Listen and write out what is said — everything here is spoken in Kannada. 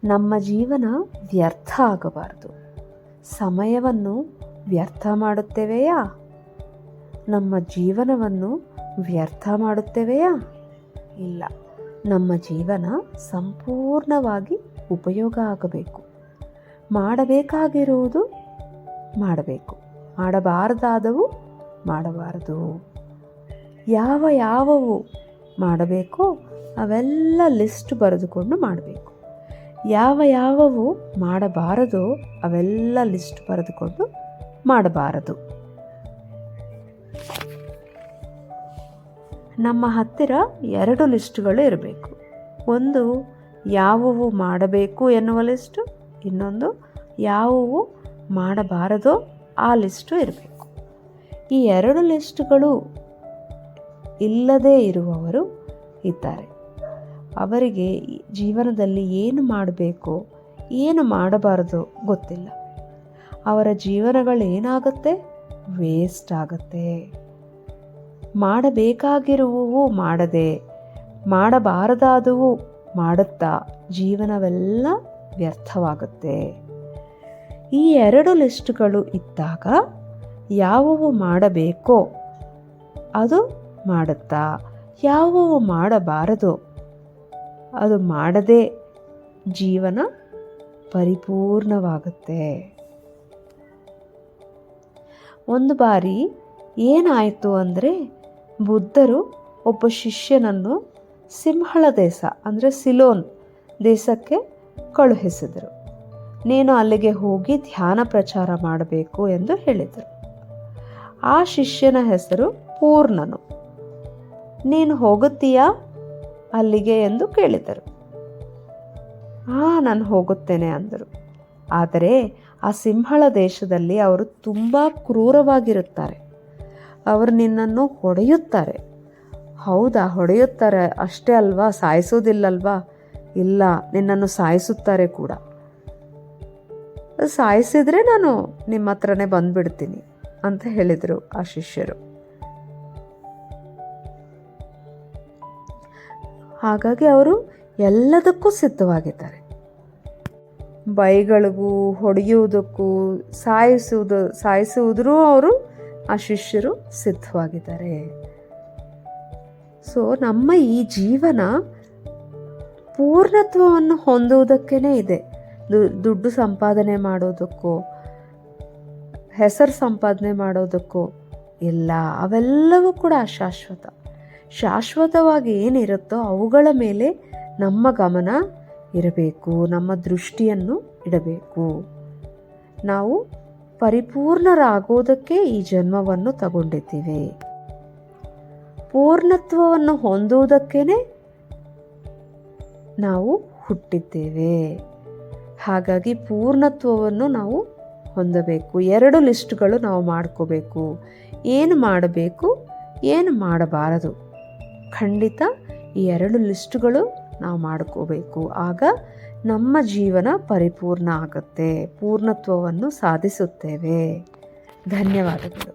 ನಮ್ಮ ಜೀವನ ವ್ಯರ್ಥ ಆಗಬಾರದು. ಸಮಯವನ್ನು ವ್ಯರ್ಥ ಮಾಡುತ್ತೇವೆಯಾ? ನಮ್ಮ ಜೀವನವನ್ನು ವ್ಯರ್ಥ ಮಾಡುತ್ತೇವೆಯಾ? ಇಲ್ಲ. ನಮ್ಮ ಜೀವನ ಸಂಪೂರ್ಣವಾಗಿ ಉಪಯೋಗ ಆಗಬೇಕು. ಮಾಡಬೇಕಾಗಿರುವುದು ಮಾಡಬೇಕು, ಮಾಡಬಾರದಾದವು ಮಾಡಬಾರದು. ಯಾವುವು ಮಾಡಬೇಕೋ ಅವೆಲ್ಲ ಲಿಸ್ಟ್ ಬರೆದುಕೊಂಡು ಮಾಡಬೇಕು. ಯಾವುವು ಮಾಡಬಾರದೋ ಅವೆಲ್ಲ ಲಿಸ್ಟ್ ಬರೆದುಕೊಂಡು ಮಾಡಬಾರದು. ನಮ್ಮ ಹತ್ತಿರ 2 ಲಿಸ್ಟ್ಗಳು ಇರಬೇಕು. ಒಂದು ಯಾವುವು ಮಾಡಬೇಕು ಎನ್ನುವ ಲಿಸ್ಟು, ಇನ್ನೊಂದು ಯಾವುವು ಮಾಡಬಾರದೋ ಆ ಲಿಸ್ಟು ಇರಬೇಕು. ಈ 2 ಲಿಸ್ಟ್ಗಳು ಇಲ್ಲದೇ ಇರುವವರು ಇದ್ದಾರೆ. ಅವರಿಗೆ ಜೀವನದಲ್ಲಿ ಏನು ಮಾಡಬೇಕೋ ಏನು ಮಾಡಬಾರದೋ ಗೊತ್ತಿಲ್ಲ. ಅವರ ಜೀವನಗಳೇನಾಗುತ್ತೆ? ವೇಸ್ಟ್ ಆಗುತ್ತೆ. ಮಾಡಬೇಕಾಗಿರುವವು ಮಾಡದೆ, ಮಾಡಬಾರದಾದವು ಮಾಡುತ್ತಾ ಜೀವನವೆಲ್ಲ ವ್ಯರ್ಥವಾಗುತ್ತೆ. ಈ 2 ಲಿಸ್ಟ್ಗಳು ಇದ್ದಾಗ ಯಾವುವು ಮಾಡಬೇಕೋ ಅದು ಮಾಡುತ್ತಾ, ಯಾವುವು ಮಾಡಬಾರದೋ ಅದು ಮಾಡದೆ ಜೀವನ ಪರಿಪೂರ್ಣವಾಗುತ್ತೆ. ಒಂದು ಬಾರಿ ಏನಾಯಿತು ಅಂದರೆ, ಬುದ್ಧರು ಒಬ್ಬ ಶಿಷ್ಯನನ್ನು ಸಿಂಹಳ ದೇಶ ಅಂದರೆ ಸಿಲೋನ್ ದೇಶಕ್ಕೆ ಕಳುಹಿಸಿದರು. ನೀನು ಅಲ್ಲಿಗೆ ಹೋಗಿ ಧ್ಯಾನ ಪ್ರಚಾರ ಮಾಡಬೇಕು ಎಂದು ಹೇಳಿದರು. ಆ ಶಿಷ್ಯನ ಹೆಸರು ಪೂರ್ಣನು. ನೀನು ಹೋಗುತ್ತೀಯಾ ಅಲ್ಲಿಗೆ ಎಂದು ಕೇಳಿದರು. ನಾನು ಹೋಗುತ್ತೇನೆ ಅಂದರು. ಆದರೆ ಆ ಸಿಂಹಳ ದೇಶದಲ್ಲಿ ಅವರು ತುಂಬ ಕ್ರೂರವಾಗಿರುತ್ತಾರೆ. ಅವರು ನಿನ್ನನ್ನು ಹೊಡೆಯುತ್ತಾರೆ. ಹೌದಾ? ಹೊಡೆಯುತ್ತಾರೆ ಅಷ್ಟೇ ಅಲ್ವಾ? ಸಾಯಿಸೋದಿಲ್ಲಲ್ವಾ? ಇಲ್ಲ, ನಿನ್ನನ್ನು ಸಾಯಿಸುತ್ತಾರೆ ಕೂಡ. ಸಾಯಿಸಿದರೆ ನಾನು ನಿಮ್ಮ ಹತ್ರನೇ ಬಂದುಬಿಡ್ತೀನಿ ಅಂತ ಹೇಳಿದರು ಆ ಶಿಷ್ಯರು. ಹಾಗಾಗಿ ಅವರು ಎಲ್ಲದಕ್ಕೂ ಸಿದ್ಧವಾಗಿದ್ದಾರೆ. ಬೈಗಳಿಗೂ, ಹೊಡೆಯುವುದಕ್ಕೂ, ಸಾಯಿಸುವುದರೂ ಅವರು ಆ ಶಿಷ್ಯರು ಸಿದ್ಧವಾಗಿದ್ದಾರೆ. ಸೊ ನಮ್ಮ ಈ ಜೀವನ ಪೂರ್ಣತ್ವವನ್ನು ಹೊಂದುವುದಕ್ಕೇ ಇದೆ. ದುಡ್ಡು ಸಂಪಾದನೆ ಮಾಡೋದಕ್ಕೋ, ಹೆಸರು ಸಂಪಾದನೆ ಮಾಡೋದಕ್ಕೋ ಇಲ್ಲ. ಅವೆಲ್ಲವೂ ಕೂಡ ಅಶಾಶ್ವತ. ಶಾಶ್ವತವಾಗಿ ಏನಿರುತ್ತೋ ಅವುಗಳ ಮೇಲೆ ನಮ್ಮ ಗಮನ ಇರಬೇಕು, ನಮ್ಮ ದೃಷ್ಟಿಯನ್ನು ಇಡಬೇಕು. ನಾವು ಪರಿಪೂರ್ಣರಾಗೋದಕ್ಕೆ ಈ ಜನ್ಮವನ್ನು ತಗೊಂಡಿದ್ದೀವಿ. ಪೂರ್ಣತ್ವವನ್ನು ಹೊಂದುವುದಕ್ಕೇ ನಾವು ಹುಟ್ಟಿದ್ದೇವೆ. ಹಾಗಾಗಿ ಪೂರ್ಣತ್ವವನ್ನು ನಾವು ಹೊಂದಬೇಕು. 2 ಲಿಸ್ಟ್ಗಳು ನಾವು ಮಾಡ್ಕೋಬೇಕು. ಏನು ಮಾಡಬೇಕು, ಏನು ಮಾಡಬಾರದು. ಖಂಡಿತ ಈ 2 ಲಿಸ್ಟ್ಗಳು ನಾವು ಮಾಡ್ಕೋಬೇಕು. ಆಗ ನಮ್ಮ ಜೀವನ ಪರಿಪೂರ್ಣ ಆಗುತ್ತೆ, ಪೂರ್ಣತ್ವವನ್ನು ಸಾಧಿಸುತ್ತೇವೆ. ಧನ್ಯವಾದಗಳು.